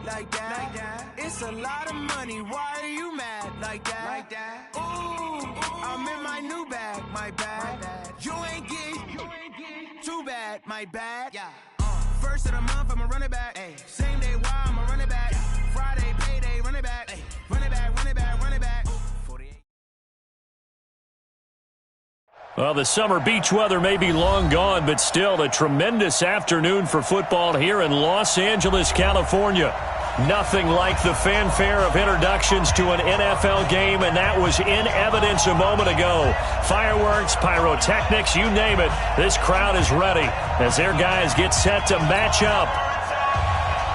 like that. It's a lot of money, why are you mad like that? Ooh, I'm in my new bag, my bad. You ain't get too bad, my bad. Yeah. First of the month, I'ma run it back. Ay. Same day, why I'ma run it back. Friday, payday, run it back. Ay. Run it back, run it back, run it back. 48. Well, the summer beach weather may be long gone, but still a tremendous afternoon for football here in Los Angeles, California. Nothing like the fanfare of introductions to an NFL game, and that was in evidence a moment ago. Fireworks, pyrotechnics, you name it. This crowd is ready as their guys get set to match up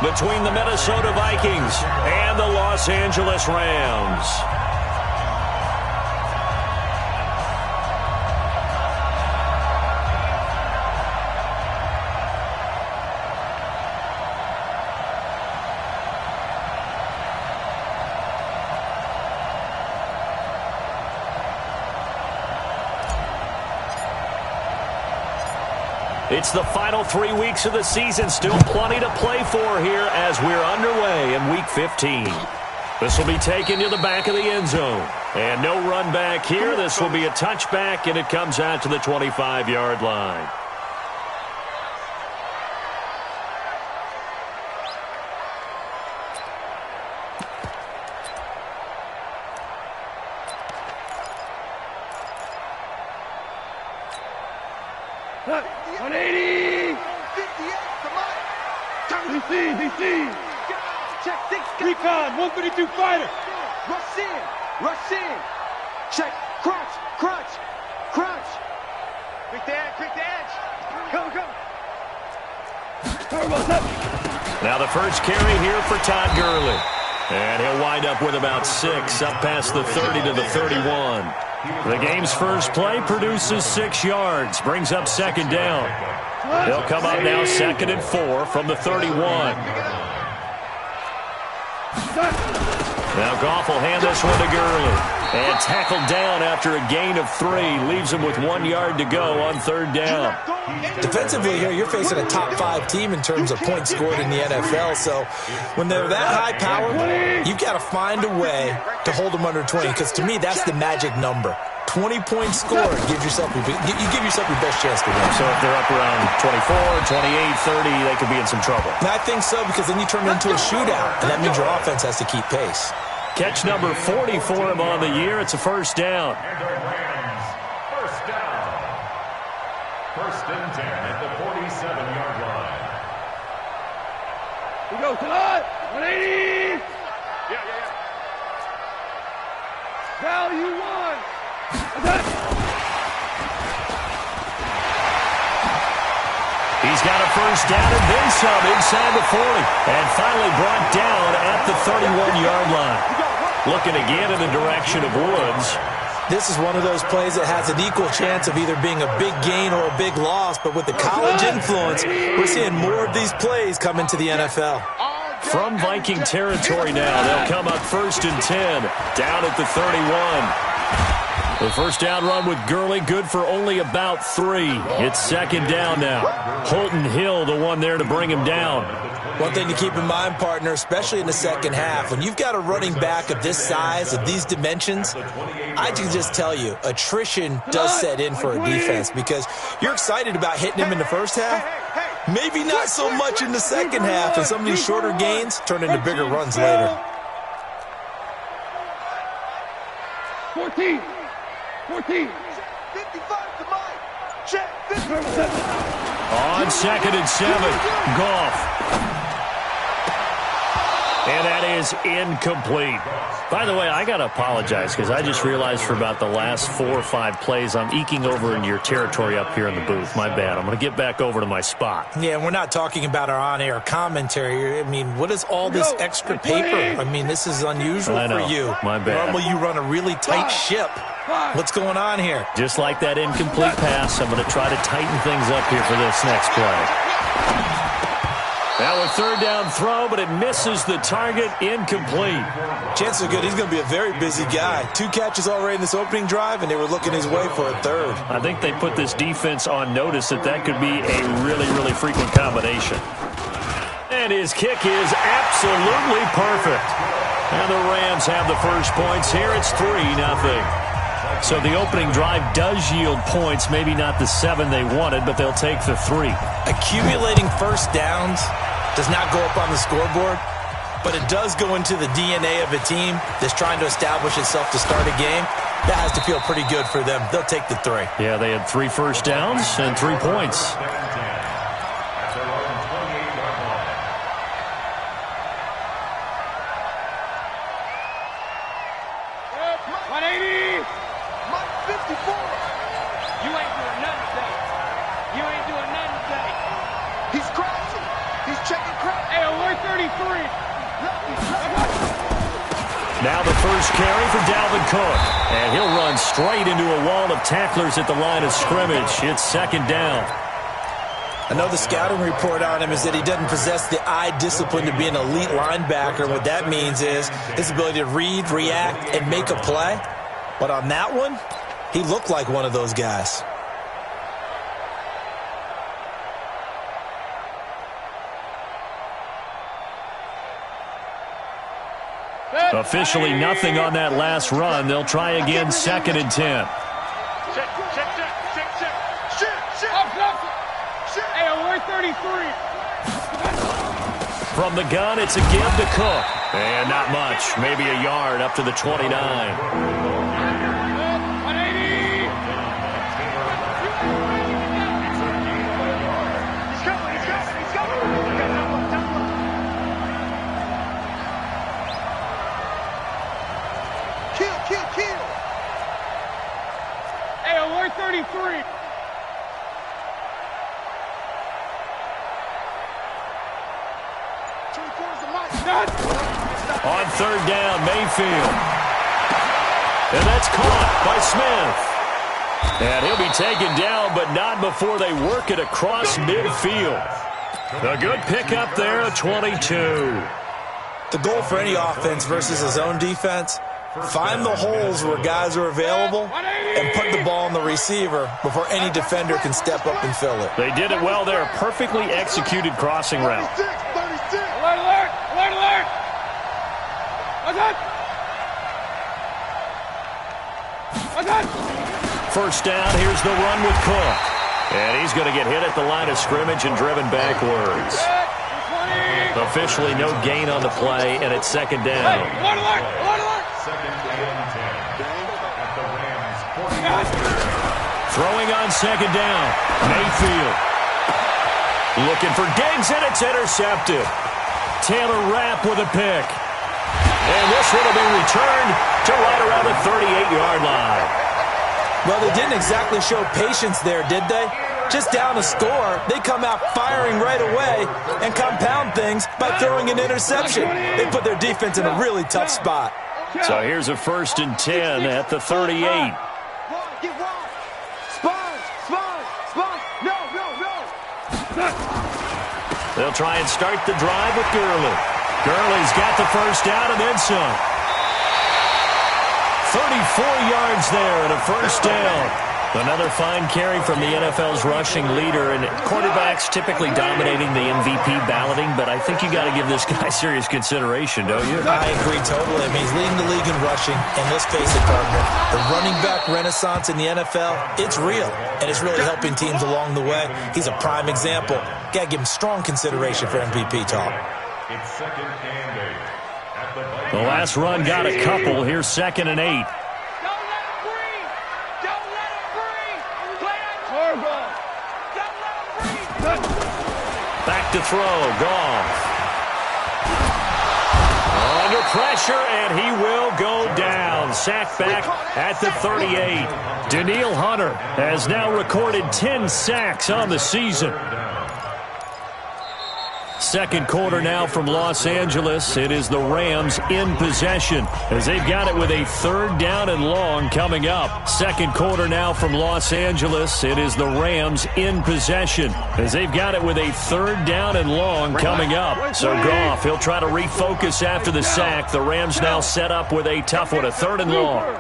between the Minnesota Vikings and the Los Angeles Rams. It's the final 3 weeks of the season. Still plenty to play for here as we're underway in Week 15. This will be taken to the back of the end zone. And no run back here. This will be a touchback, and it comes out to the 25-yard line. Recon, 152 fighter. Rush in. Check, crunch. Quick the edge. Go. Now the first carry here for Todd Gurley. And he'll wind up with about 6, up past the 30 to the 31. The game's first play produces 6 yards, brings up second down. He'll come up now 2nd and 4 from the 31. Now Goff will hand this one to Gurley. And tackled down after a gain of 3. Leaves him with 1 yard to go on 3rd down. Defensively here, you're facing a top 5 team in terms of points scored in the NFL. So when they're that high powered, you've got to find a way to hold them under 20. Because to me, that's the magic number. 20 points scored. You give yourself your best chance to win. So if they're up around 24, 28, 30, they could be in some trouble. And I think so, because then you turn it into a shootout, and that means your offense has to keep pace. Catch number 40 for him on the year. It's a first down. First down. 1st and 10 at the 47-yard line. We go, Todd. 180. Yeah. Value 1. He's got a first down and then some inside the 40. And finally brought down at the 31-yard line. Looking again in the direction of Woods. This is one of those plays that has an equal chance of either being a big gain or a big loss. But with the college influence, we're seeing more of these plays come into the NFL. From Viking territory now, they'll come up 1st and 10. Down at the 31. The first down run with Gurley, good for only about 3. It's 2nd down now. Holton Hill, the one there to bring him down. One thing to keep in mind, partner, especially in the second half, when you've got a running back of this size, of these dimensions, I can just tell you, attrition does set in for a defense because you're excited about hitting him in the first half. Maybe not so much in the second half, and some of these shorter gains turn into bigger runs later. 14. 55 to Mike. Check. On 2nd and 7, Goff. And that is incomplete. By the way, I got to apologize because I just realized for about the last 4 or 5 plays, I'm eking over into your territory up here in the booth. My bad. I'm going to get back over to my spot. Yeah, we're not talking about our on-air commentary. I mean, what is all this extra paper? I mean, this is unusual for you. My bad. Normally you run a really tight ship. What's going on here? Just like that incomplete pass, I'm going to try to tighten things up here for this next play. Now a 3rd down throw, but it misses the target. Incomplete. Chances are good he's going to be a very busy guy. 2 catches already in this opening drive, and they were looking his way for a 3rd. I think they put this defense on notice that could be a really, really frequent combination. And his kick is absolutely perfect. And the Rams have the first points here. It's 3-0. So the opening drive does yield points, maybe not the 7 they wanted, but they'll take the 3. Accumulating first downs does not go up on the scoreboard, but it does go into the DNA of a team that's trying to establish itself to start a game. That has to feel pretty good for them. They'll take the 3. Yeah, they had 3 first downs and 3 points. Now the first carry for Dalvin Cook. And he'll run straight into a wall of tacklers at the line of scrimmage. It's second down. I know the scouting report on him is that he doesn't possess the eye discipline to be an elite linebacker. What that means is his ability to read, react, and make a play. But on that one, he looked like one of those guys. Officially nothing on that last run. They'll try again, 2nd and 10. From the gun, it's a give to Cook. And not much, maybe a yard up to the 29. On third down, Mayfield. And that's caught by Smith. And he'll be taken down, but not before they work it across midfield. A good pickup there, 22. The goal for any offense versus his own defense, find the holes where guys are available and put the ball on the receiver before any defender can step up and fill it. They did it well there. Perfectly executed crossing route. Alert, alert, alert, alert. First down, here's the run with Cook. And he's going to get hit at the line of scrimmage and driven backwards. Officially no gain on the play, and it's second down. Throwing on second down, Mayfield. Looking for Diggs, and it's intercepted. Taylor Rapp with a pick. And this one will be returned to right around the 38-yard line. Well, they didn't exactly show patience there, did they? Just down a score, they come out firing right away and compound things by throwing an interception. They put their defense in a really tough spot. So here's a 1st and 10 at the 38. They'll try and start the drive with Gurley. Gurley's got the first down and then some. 34 yards there and a first down. Another fine carry from the NFL's rushing leader, and quarterbacks typically dominating the MVP balloting, but I think you got to give this guy serious consideration, don't you? I agree totally. I mean, he's leading the league in rushing, and let's face it, partner, the running back renaissance in the NFL, it's real, and it's really helping teams along the way. He's a prime example. Got to give him strong consideration for MVP talk. It's 2nd and 8. The last run got a couple. Here's 2nd and 8. Back to throw, Goff. Under pressure, and he will go down. Sacked back at the 38. Danielle Hunter has now recorded 10 sacks on the season. Second quarter now from Los Angeles. It is the Rams in possession as they've got it with a 3rd down and long coming up. Second quarter now from Los Angeles. It is the Rams in possession as they've got it with a 3rd down and long coming up. So Goff, he'll try to refocus after the sack. The Rams now set up with a tough one, a 3rd and long.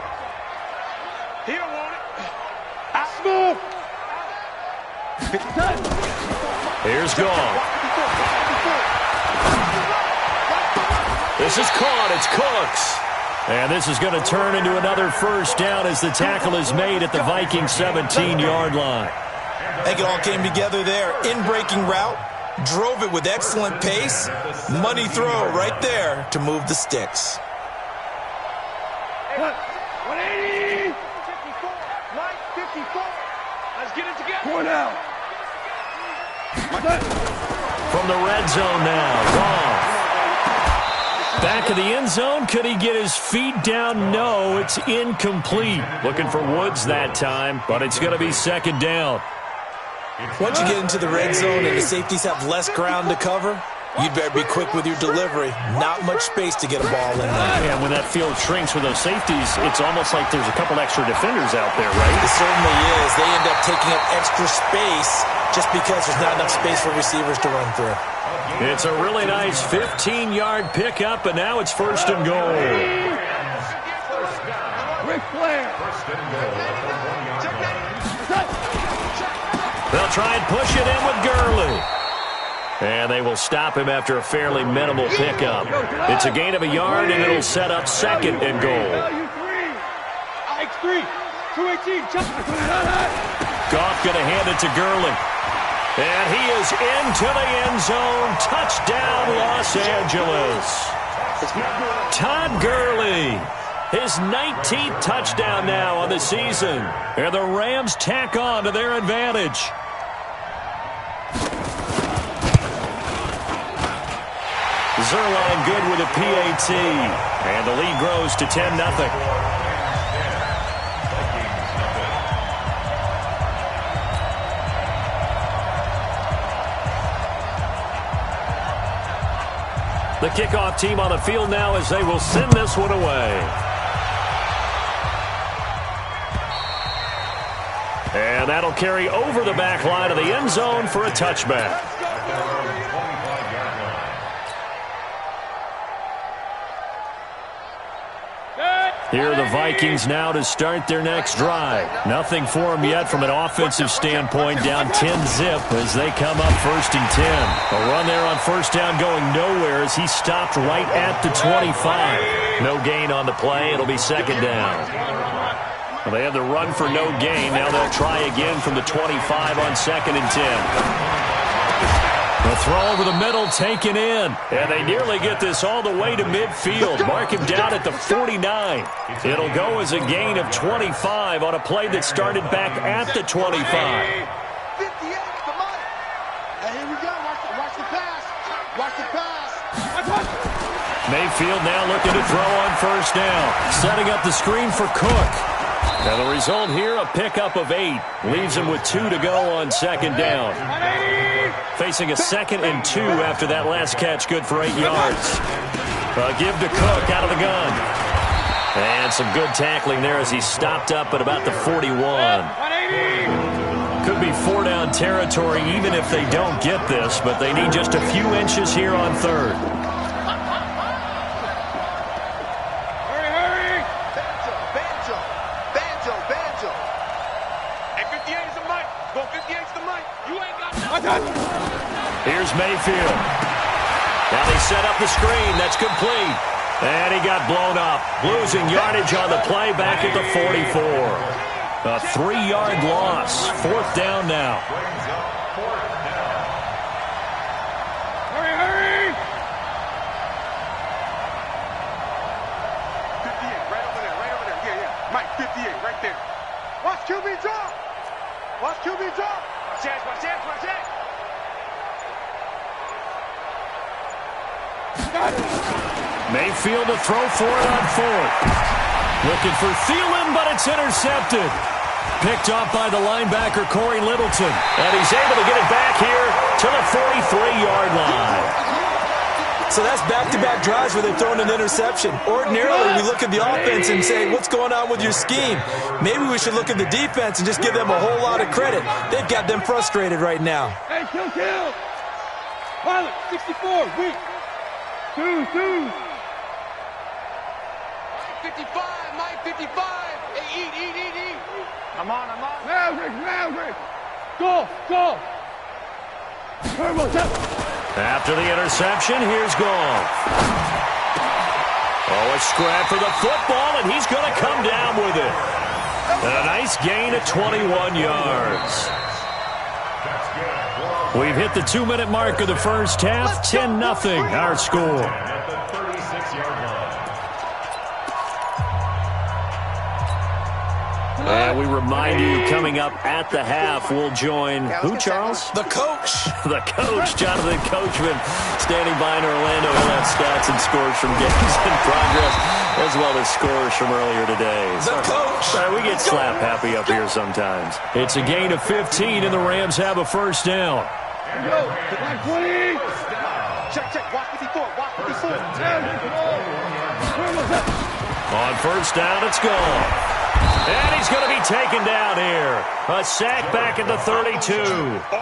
Here's Goff. This is caught. It's Cooks. And this is going to turn into another first down as the tackle is made at the Vikings 17-yard line. I think it all came together there. In-breaking route, drove it with excellent pace. Money throw right there to move the sticks. 180! 54! Mike, 54! Let's get it together! Going out! From the red zone now, Goff. Back of the end zone, could he get his feet down? No, it's incomplete. Looking for Woods that time, but it's going to be second down. Once you get into the red zone and the safeties have less ground to cover, you'd better be quick with your delivery. Not much space to get a ball in there. And when that field shrinks with those safeties, it's almost like there's a couple extra defenders out there, right? It certainly is. They end up taking up extra space just because there's not enough space for receivers to run through. It's a really nice 15-yard pickup, and now it's first and goal. Ric Flair! They'll try and push it in with Gurley. And they will stop him after a fairly minimal pickup. It's a gain of a yard, and it'll set up second and goal. X3, 218, Goff going to hand it to Gurley. And he is into the end zone. Touchdown, Los Angeles. Todd Gurley, his 19th touchdown now on the season. And the Rams tack on to their advantage. Zerline good with a PAT. And the lead grows to 10-0. The kickoff team on the field now as they will send this one away. And that'll carry over the back line of the end zone for a touchback. Here are the Vikings now to start their next drive. Nothing for them yet from an offensive standpoint, down 10-zip as they come up first and 10. A run there on first down going nowhere as he stopped right at the 25. No gain on the play. It'll be second down. Well, they had the run for no gain. Now they'll try again from the 25 on second and 10. The throw over the middle taken in. And they nearly get this all the way to midfield. Mark him down at the 49. It'll go as a gain of 25 on a play that started back at the 25. 58, come on. And here we go. Watch the pass. Watch the pass. Mayfield now looking to throw on first down. Setting up the screen for Cook. And the result here, a pickup of 8. Leaves him with 2 to go on second down. Facing a 2nd and 2 after that last catch, good for 8 yards. Give to Cook out of the gun. And some good tackling there as he stopped up at about the 41. Could be 4-down territory even if they don't get this, but they need just a few inches here on third. Here's Mayfield. Now they set up the screen. That's complete. And he got blown up. Losing yardage on the play back at the 44. A 3-yard loss. 4th down now. Hurry! 58, right over there. Yeah. Mike, 58, right there. Watch QB drop. Watch QB drop. Watch it. Mayfield to throw for it on 4th. Looking for Thielen, but it's intercepted. Picked off by the linebacker, Corey Littleton. And he's able to get it back here to the 43-yard line. So that's back-to-back drives where they've thrown an interception. Ordinarily, we look at the offense and say, what's going on with your scheme? Maybe we should look at the defense and just give them a whole lot of credit. They've got them frustrated right now. Hey, kill. Pilot, 64, weak. 2. 55, Mike, 55. Hey, eat. I'm on. Maverick. Go. Turbo, After the interception, here's Goff. Oh, a scrap for the football, and he's going to come down with it. A nice gain of 21 yards. We've hit the 2-minute mark of the first half. 10-0 our score. At the 36-yard line. And we remind you, coming up at the half, we'll join who, Charles? The coach. The coach, Jonathan Coachman, standing by in Orlando. He'll have stats and scores from games in progress, as well as scores from earlier today. The coach. We get slap happy up here sometimes. It's a gain of 15, and the Rams have a first down. Check. Walk 54. Walk 54. On first down, it's gone. And he's going to be taken down here. A sack back at the 32.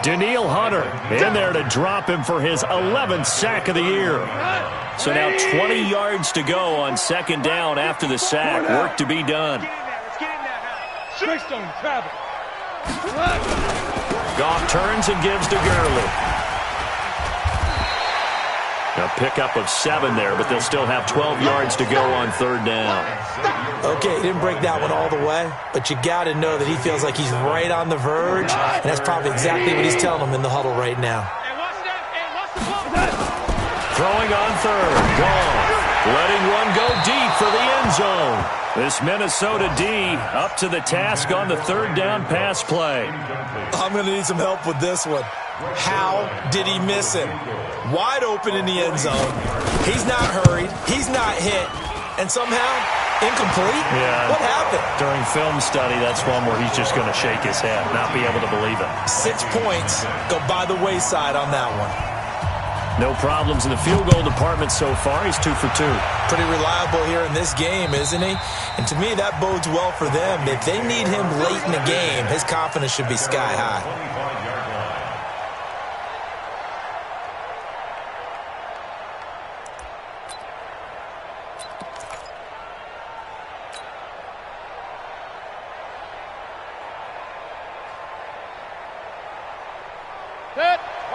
Danielle Hunter in there to drop him for his 11th sack of the year. So now 20 yards to go on second down after the sack. Work to be done. Goff turns and gives to Gurley. A pickup of 7 there, but they'll still have 12 yards to go on third down. Okay, he didn't break that one all the way, but you got to know that he feels like he's right on the verge, and that's probably exactly what he's telling them in the huddle right now. Throwing on third, gone. Letting one go deep for the end zone. This Minnesota D up to the task on the third down pass play. I'm going to need some help with this one. How did he miss him? Wide open in the end zone. He's not hurried. He's not hit. And somehow, incomplete? Yeah. What happened? During film study, that's one where he's just going to shake his head, not be able to believe it. 6 points go by the wayside on that one. No problems in the field goal department so far. He's 2 for 2. Pretty reliable here in this game, isn't he? And to me, that bodes well for them. If they need him late in the game, his confidence should be sky high.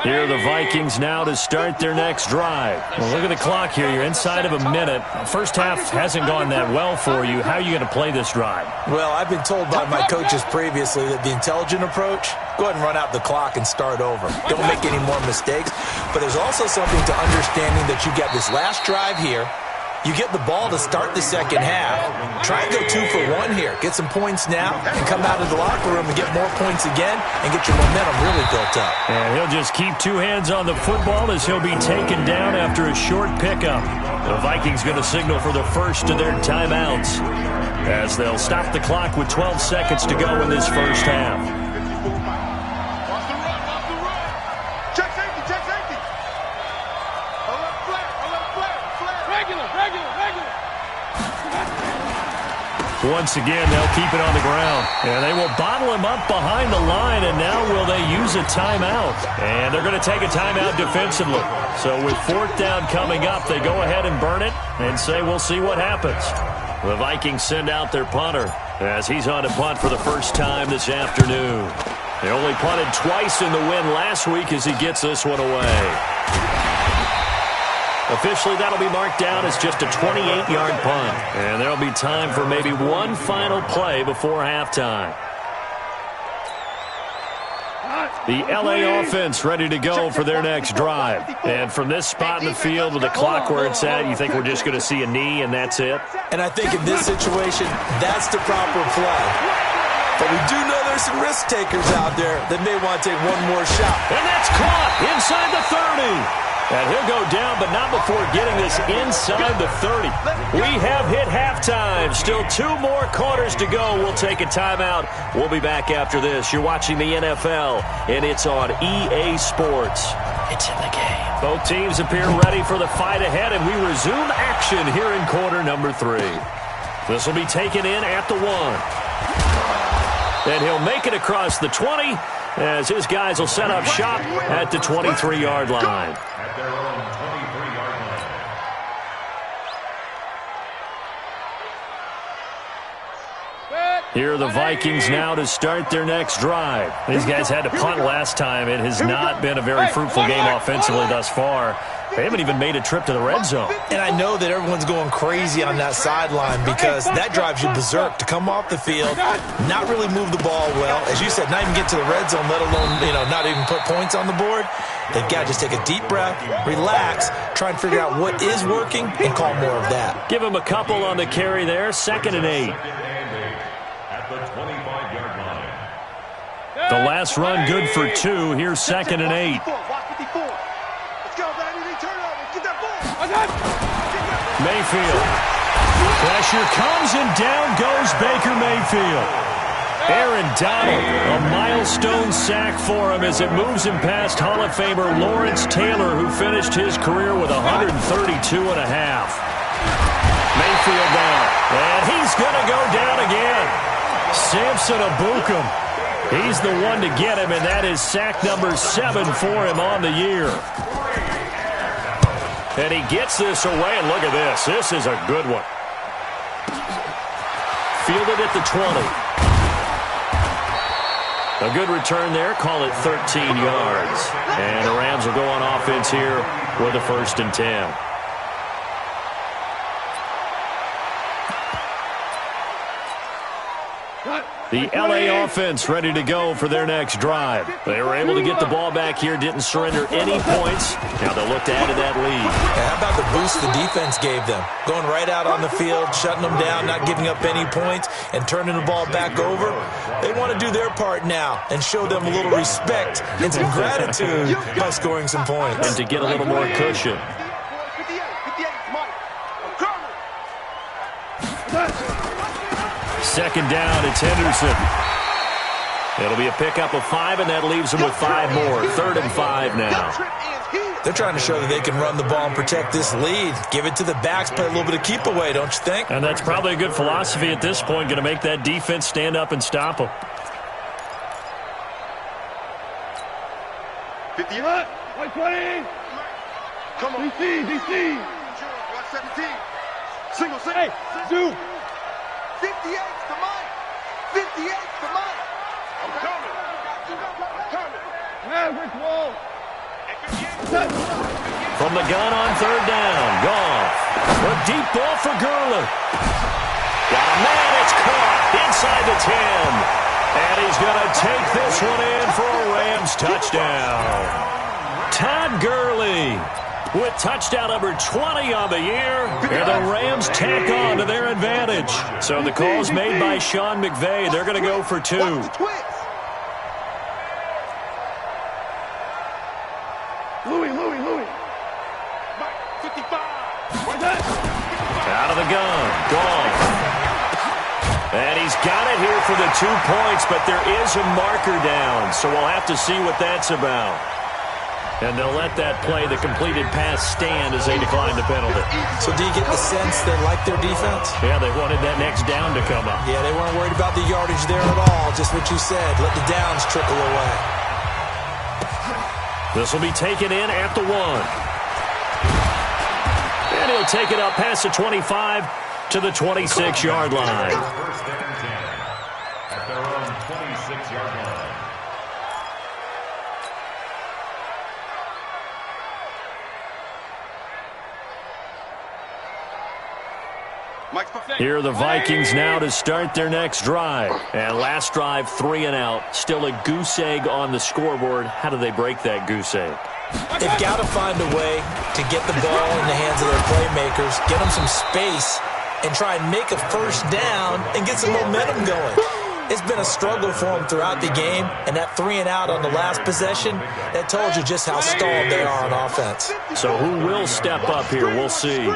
Here are the Vikings now to start their next drive. Well, look at the clock here. You're inside of a minute. First half hasn't gone that well for you. How are you going to play this drive? Well, I've been told by my coaches previously that the intelligent approach, go ahead and run out the clock and start over. Don't make any more mistakes. But there's also something to understanding that you get this last drive here. You get the ball to start the second half. Try and go 2 for 1 here. Get some points now and come out of the locker room and get more points again and get your momentum really built up. And he'll just keep 2 hands on the football as he'll be taken down after a short pickup. The Vikings going to signal for the first of their timeouts as they'll stop the clock with 12 seconds to go in this first half. Once again, they'll keep it on the ground. And they will bottle him up behind the line, and now will they use a timeout? And they're going to take a timeout defensively. So with fourth down coming up, they go ahead and burn it and say, we'll see what happens. The Vikings send out their punter as he's on to punt for the first time this afternoon. They only punted twice in the win last week as he gets this one away. Officially, that'll be marked down as just a 28-yard punt. And there'll be time for maybe one final play before halftime. The LA offense ready to go for their next drive. And from this spot in the field with the clock where it's at, you think we're just going to see a knee and that's it? And I think in this situation, that's the proper play. But we do know there's some risk takers out there that may want to take one more shot. And that's caught inside the 30. And he'll go down, but not before getting this inside the 30. We have hit halftime. Still 2 more quarters to go. We'll take a timeout. We'll be back after this. You're watching the NFL, and it's on EA Sports. It's in the game. Both teams appear ready for the fight ahead, and we resume action here in quarter number 3. This will be taken in at the 1. And he'll make it across the 20 as his guys will set up shop at the 23-yard line. At their own 23-yard line. Here are the Vikings now to start their next drive. These guys had to punt last time. It has not been a very fruitful game offensively thus far. They haven't even made a trip to the red zone. And I know that everyone's going crazy on that sideline because that drives you berserk to come off the field, not really move the ball well. As you said, not even get to the red zone, let alone, not even put points on the board. They've got to just take a deep breath, relax, try and figure out what is working, and call more of that. Give him a couple on the carry there. 2nd and 8. At the 25-yard line. The last run good for 2. Here's 2nd and 8. Mayfield. Pressure comes and down goes Baker Mayfield. Aaron Donald, a milestone sack for him as it moves him past Hall of Famer Lawrence Taylor, who finished his career with 132 and a half. Mayfield down, and he's going to go down again. Samson Abukum. He's the one to get him, and that is sack number 7 for him on the year. And he gets this away, and look at this. This is a good one. Fielded at the 20. A good return there. Call it 13 yards. And the Rams will go on offense here with a 1st and 10. The LA offense ready to go for their next drive. They were able to get the ball back here, didn't surrender any points. Now they'll look to add to that lead. Yeah, how about the boost the defense gave them? Going right out on the field, shutting them down, not giving up any points, and turning the ball back over. They want to do their part now and show them a little respect and some gratitude by scoring some points. And to get a little more cushion. Second down, it's Henderson. It'll be a pickup of 5, and that leaves them with 5 more. 3rd and 5 now. They're trying to show that they can run the ball and protect this lead. Give it to the backs, play a little bit of keep away, don't you think? And that's probably a good philosophy at this point, going to make that defense stand up and stop them. 50. 120. Come on. DC. 117. Single. Hey, do. 58 to Mike. 58 to Mike. I'm coming. Average wall. From the gun on 3rd down. Goff. A deep ball for Gurley. Got a man. It's caught inside the 10. And he's going to take this one in for a Rams touchdown. Todd Gurley with touchdown number 20 on the year, and the Rams tack on to their advantage. So the call's made by Sean McVay. They're going to go for 2. Louis. 55. Out of the gun. Goff. And he's got it here for the 2 points, but there is a marker down, so we'll have to see what that's about. And they'll let that play, the completed pass, stand as they decline the penalty. So do you get the sense they like their defense? Yeah, they wanted that next down to come up. Yeah, they weren't worried about the yardage there at all. Just what you said. Let the downs trickle away. This will be taken in at the 1. And he'll take it up past the 25 to the 26-yard line. 1st and 10. At their own 26-yard line. Here are the Vikings now to start their next drive. And last drive, 3 and out. Still a goose egg on the scoreboard. How do they break that goose egg? They've got to find a way to get the ball in the hands of their playmakers, get them some space, and try and make a 1st down and get some momentum going. It's been a struggle for them throughout the game, and that 3 and out on the last possession, that told you just how stalled they are on offense. So who will step up here? We'll see.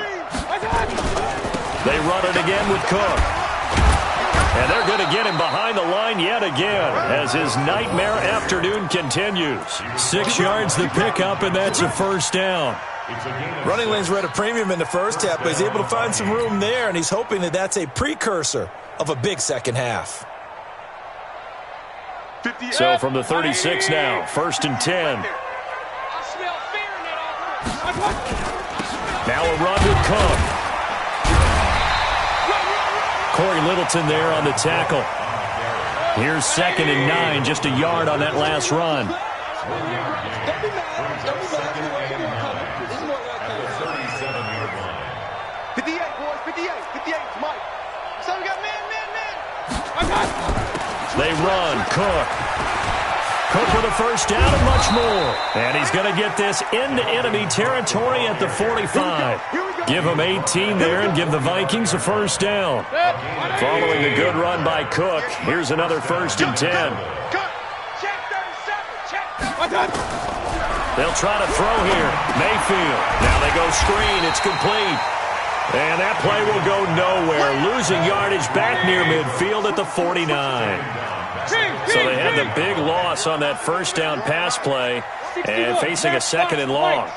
They run it again with Cook. And they're going to get him behind the line yet again as his nightmare afternoon continues. 6 yards the pickup, and that's a 1st down. Running lanes were at a premium in the first half, but he's able to find some room there, and he's hoping that that's a precursor of a big second half. So from the 36 now, 1st and 10. Now a run with Cook. Corey Littleton there on the tackle. Here's 2nd and 9, just a yard on that last run. They run. Cook with a first down and much more. And he's going to get this into enemy territory at the 45. Give him 18 there and give the Vikings a first down. Following a good run by Cook, here's another 1st and 10. They'll try to throw here. Mayfield. Now they go screen. It's complete. And that play will go nowhere. Losing yardage back near midfield at the 49. So they had the big loss on that first down pass play and facing a 2nd and long.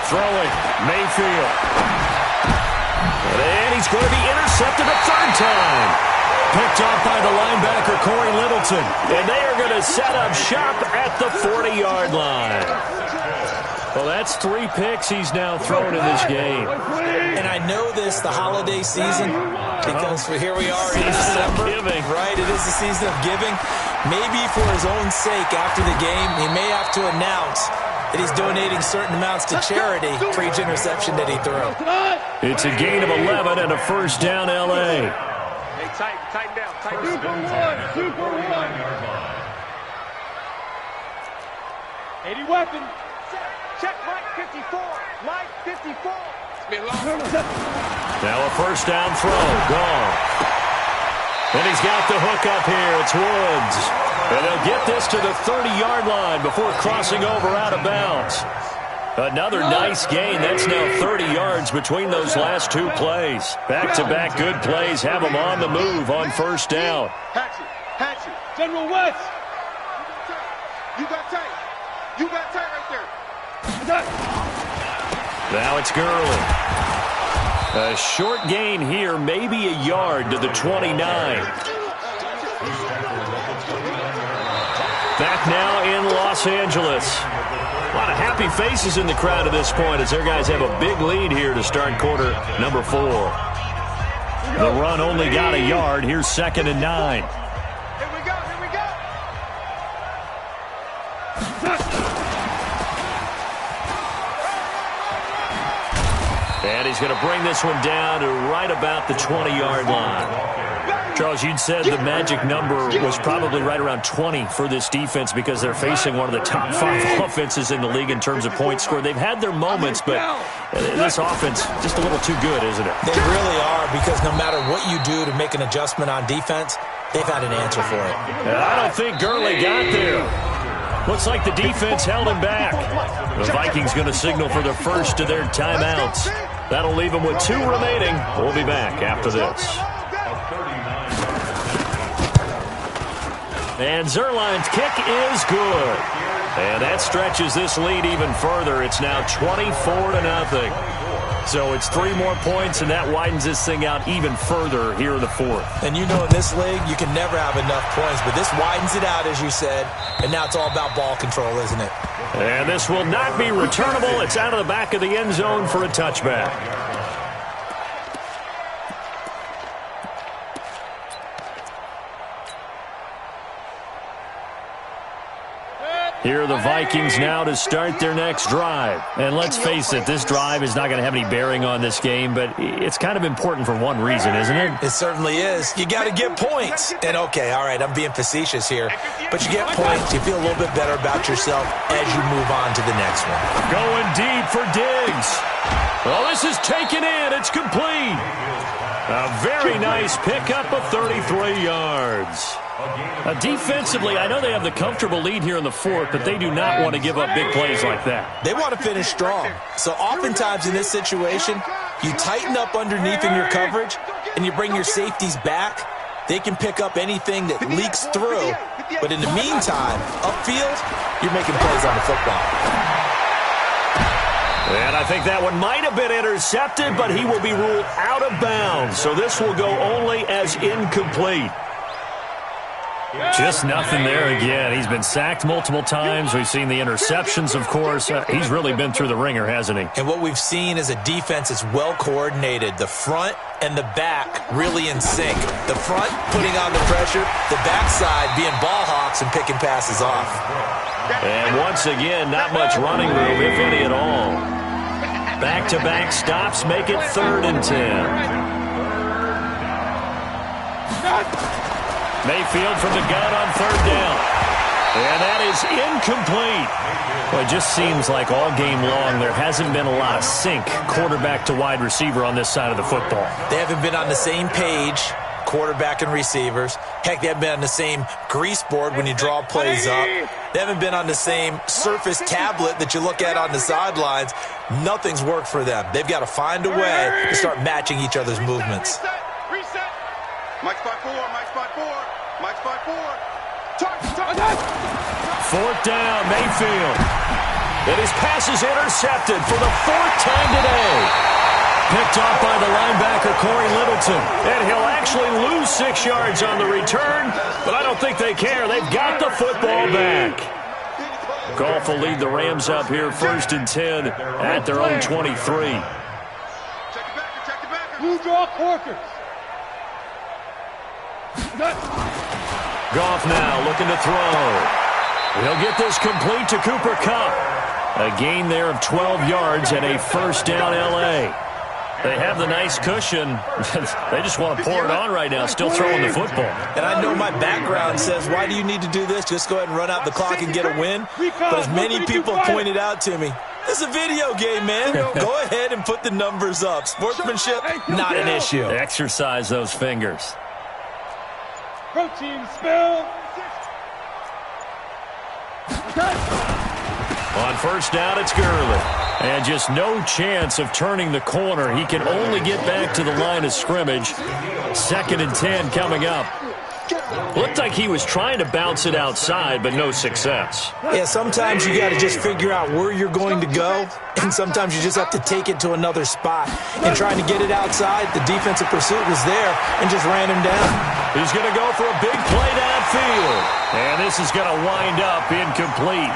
Throwing. Mayfield. And he's going to be intercepted a 3rd time. Picked off by the linebacker, Corey Littleton. And they are going to set up shop at the 40-yard line. Well, that's 3 picks he's now thrown in this game. And I know this, the holiday season, because here we are in December. Giving. Right, it is the season of giving. Maybe for his own sake after the game, he may have to announce that he's donating certain amounts to charity for each interception that he threw. It's a gain of 11 and a first down, L.A. Hey, tighten down. Super one. 80 weapon. Check Mike 54. Mike 54. Now a first down throw. Gone. And he's got the hook up here. It's Woods. And they'll get this to the 30-yard line before crossing over out of bounds. Another nice gain. That's now 30 yards between those last 2 plays. Back-to-back good plays have them on the move on first down. Hatchet. General West. You got tight. Right there. Now it's Gurley. A short gain here, maybe a yard to the 29. Back now in Los Angeles. A lot of happy faces in the crowd at this point as their guys have a big lead here to start quarter number 4. The run only got a yard. Here's 2nd and 9. Here we go. And he's going to bring this one down to right about the 20-yard line. Charles, you'd said the magic number was probably right around 20 for this defense because they're facing one of the top 5 offenses in the league in terms of points scored. They've had their moments, but this offense just a little too good, isn't it? They really are, because no matter what you do to make an adjustment on defense, they've had an answer for it. I don't think Gurley got there. Looks like the defense held him back. The Vikings going to signal for the first of their timeouts. That'll leave them with 2 remaining. We'll be back after this. And Zerline's kick is good. And that stretches this lead even further. It's now 24-0. So it's 3 more points, and that widens this thing out even further here in the 4th. And you know in this league, you can never have enough points, but this widens it out, as you said, and now it's all about ball control, isn't it? And this will not be returnable. It's out of the back of the end zone for a touchback. Here are the Vikings now to start their next drive. And let's face it, this drive is not going to have any bearing on this game, but it's kind of important for one reason, isn't it? It certainly is. You got to get points. And okay, all right, I'm being facetious here, but you get points, you feel a little bit better about yourself as you move on to the next one. Going deep for Diggs. Well, this is taken in. It's complete. A very nice pickup of 33 yards. Defensively, I know they have the comfortable lead here in the 4th, but they do not want to give up big plays like that. They want to finish strong. So oftentimes in this situation, you tighten up underneath in your coverage, and you bring your safeties back. They can pick up anything that leaks through. But in the meantime, upfield, you're making plays on the football. And I think that one might have been intercepted, but he will be ruled out of bounds. So this will go only as incomplete. Just nothing there again. He's been sacked multiple times. We've seen the interceptions, of course. He's really been through the ringer, hasn't he? And what we've seen is a defense that's well coordinated. The front and the back really in sync. The front putting on the pressure, the backside being ball hawks and picking passes off. And once again, not much running room, if any at all. Back-to-back stops make it 3rd and 10. Mayfield from the gun on third down. And that is incomplete. Well, it just seems like all game long there hasn't been a lot of sync quarterback to wide receiver on this side of the football. They haven't been on the same page, quarterback and receivers. Heck, they haven't been on the same grease board when you draw plays up. They haven't been on the same surface tablet that you look at on the sidelines. Nothing's worked for them. They've got to find a way to start matching each other's movements. Reset. Mike spot 4, Mike spot 4, Mike spot 4. Fourth down, Mayfield. And his pass is intercepted for the fourth time today. Picked off by the linebacker, Corey Littleton. And he'll actually lose 6 yards on the return, but I don't think they care. They've got the football back. Goff will lead the Rams up here, 1st and 10 at their own 23. Check the backer. Blue draw quarters. Goff now looking to throw. He'll get this complete to Cooper Kupp. A gain there of 12 yards and a first down L.A. They have the nice cushion. They just want to pour it on right now, still throwing the football. And I know my background says, why do you need to do this? Just go ahead and run out the clock and get a win. But as many people pointed out to me, it's a video game, man. Go ahead and put the numbers up. Sportsmanship, not an issue. Exercise those fingers. Protein spill. On first down, it's Gurley. And just no chance of turning the corner. He can only get back to the line of scrimmage. 2nd and 10 coming up. Looked like he was trying to bounce it outside, but no success. Yeah, sometimes you got to just figure out where you're going to go, and sometimes you just have to take it to another spot. And trying to get it outside, the defensive pursuit was there and just ran him down. He's going to go for a big play downfield. And this is going to wind up incomplete.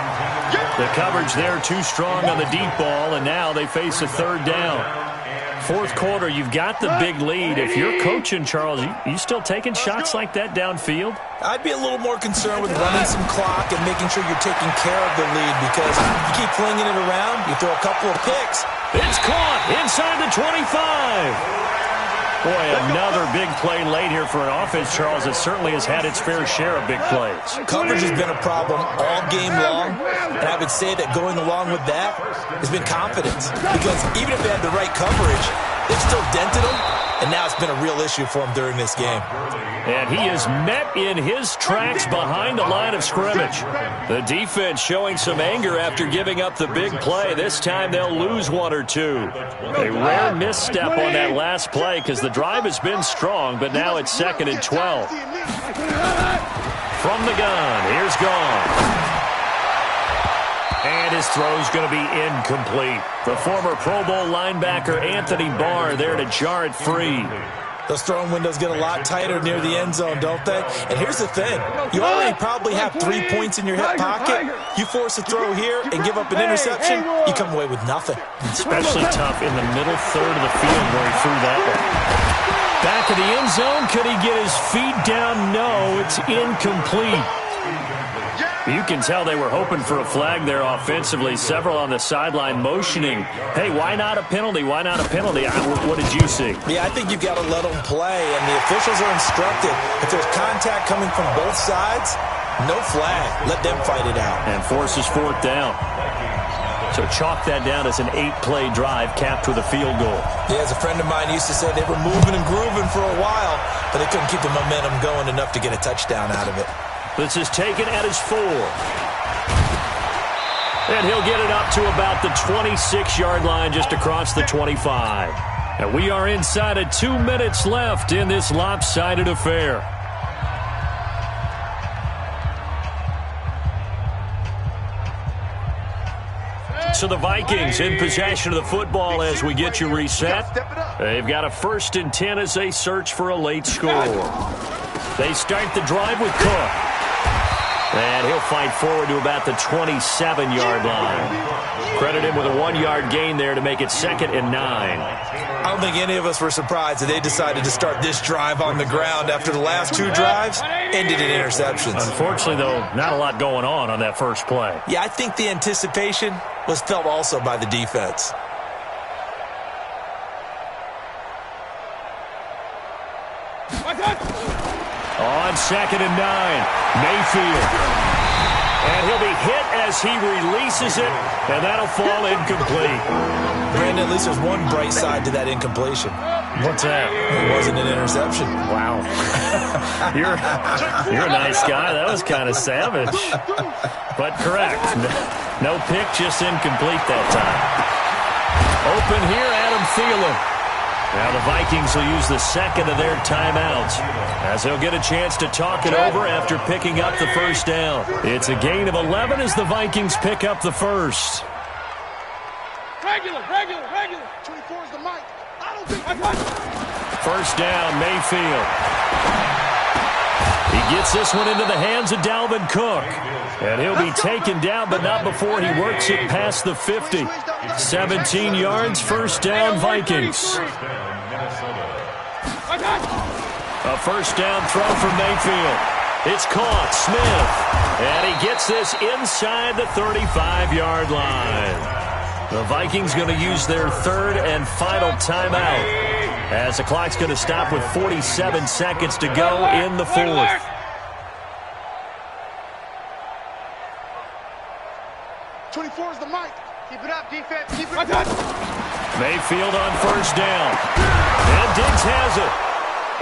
The coverage there too strong on the deep ball, and now they face a third down. Fourth quarter, you've got the big lead. If you're coaching, Charles, you still taking shots like that downfield? I'd be a little more concerned with running some clock and making sure you're taking care of the lead, because you keep flinging it around, you throw a couple of picks. It's caught inside the 25. Boy, another big play late here for an offense, Charles, that certainly has had its fair share of big plays. Coverage has been a problem all game long, and I would say that going along with that has been confidence, because even if they had the right coverage, they've still dented them, and now it's been a real issue for them during this game. And he is met in his tracks behind the line of scrimmage. The defense showing some anger after giving up the big play. This time they'll lose 1 or 2. A rare misstep on that last play because the drive has been strong, but now it's 2nd and 12. From the gun, here's Goff. And his throw's going to be incomplete. The former Pro Bowl linebacker Anthony Barr there to jar it free. Those throwing windows get a lot tighter near the end zone, don't they? And here's the thing. You already probably have 3 points in your hip pocket. You force a throw here and give up an interception, you come away with nothing. Especially tough in the middle third of the field where he threw that one. Back of the end zone. Could he get his feet down? No, it's incomplete. You can tell they were hoping for a flag there offensively. Several on the sideline motioning. Hey, why not a penalty? Why not a penalty? What did you see? Yeah, I think you've got to let them play, and the officials are instructed. If there's contact coming from both sides, no flag. Let them fight it out. And forces 4th down. So chalk that down as an 8-play drive capped with a field goal. Yeah, as a friend of mine used to say, they were moving and grooving for a while, but they couldn't keep the momentum going enough to get a touchdown out of it. This is taken at his 4. And he'll get it up to about the 26-yard line just across the 25. And we are inside of 2 minutes left in this lopsided affair. So the Vikings in possession of the football as we get you reset. They've got a 1st and 10 as they search for a late score. They start the drive with Cook. And he'll fight forward to about the 27-yard line. Credit him with a 1-yard gain there to make it 2nd and 9. I don't think any of us were surprised that they decided to start this drive on the ground after the last 2 drives ended in interceptions. Unfortunately, though, not a lot going on that first play. Yeah, I think the anticipation was felt also by the defense. On 2nd and 9, Mayfield. And he'll be hit as he releases it, and that'll fall incomplete. Brandon, at least there's one bright side to that incompletion. What's that? It wasn't an interception. Wow. You're a nice guy. That was kind of savage. But correct. No pick, just incomplete that time. Open here, Adam Thielen. Now the Vikings will use the second of their timeouts as they'll get a chance to talk it over after picking up the first down. It's a gain of 11 as the Vikings pick up the first. Regular. 24 is the mic. I don't think First down, Mayfield. He gets this one into the hands of Dalvin Cook. And he'll be taken down, but not before he works it past the 50. 17 yards, first down, Vikings. A first down throw from Mayfield. It's caught, Smith. And he gets this inside the 35-yard line. The Vikings going to use their third and final timeout as the clock's going to stop with 47 seconds to go in the fourth. is the mic. Keep it up, defense. Keep it up. Mayfield on first down. And Diggs has it.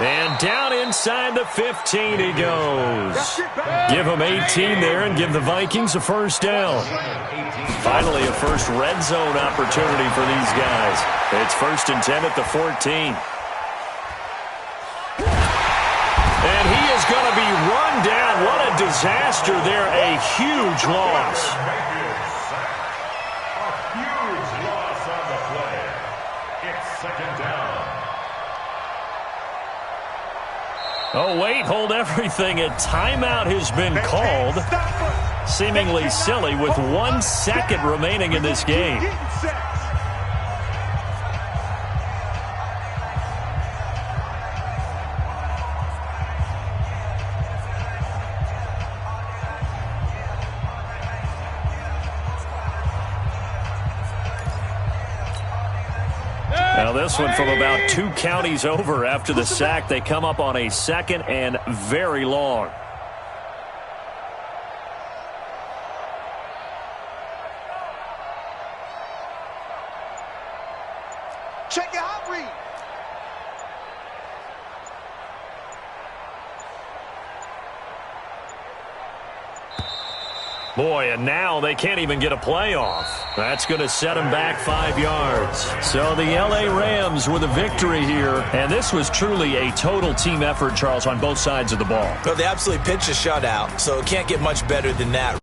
And down inside the 15 he goes. Give him 18 there and give the Vikings a first down. Finally, a first red zone opportunity for these guys. It's 1st and 10 at the 14. And he is going to be run down. What a disaster there. A huge loss. Oh, wait, hold everything. A timeout has been called. Seemingly silly with 1 second remaining in this game. Now this one from about 2 counties over after the sack. They come up on a 2nd and very long. Check your hot read. Boy, and now they can't even get a playoff. That's going to set them back 5 yards. So the L.A. Rams with a victory here. And this was truly a total team effort, Charles, on both sides of the ball. Well, they absolutely pitched a shutout, so it can't get much better than that.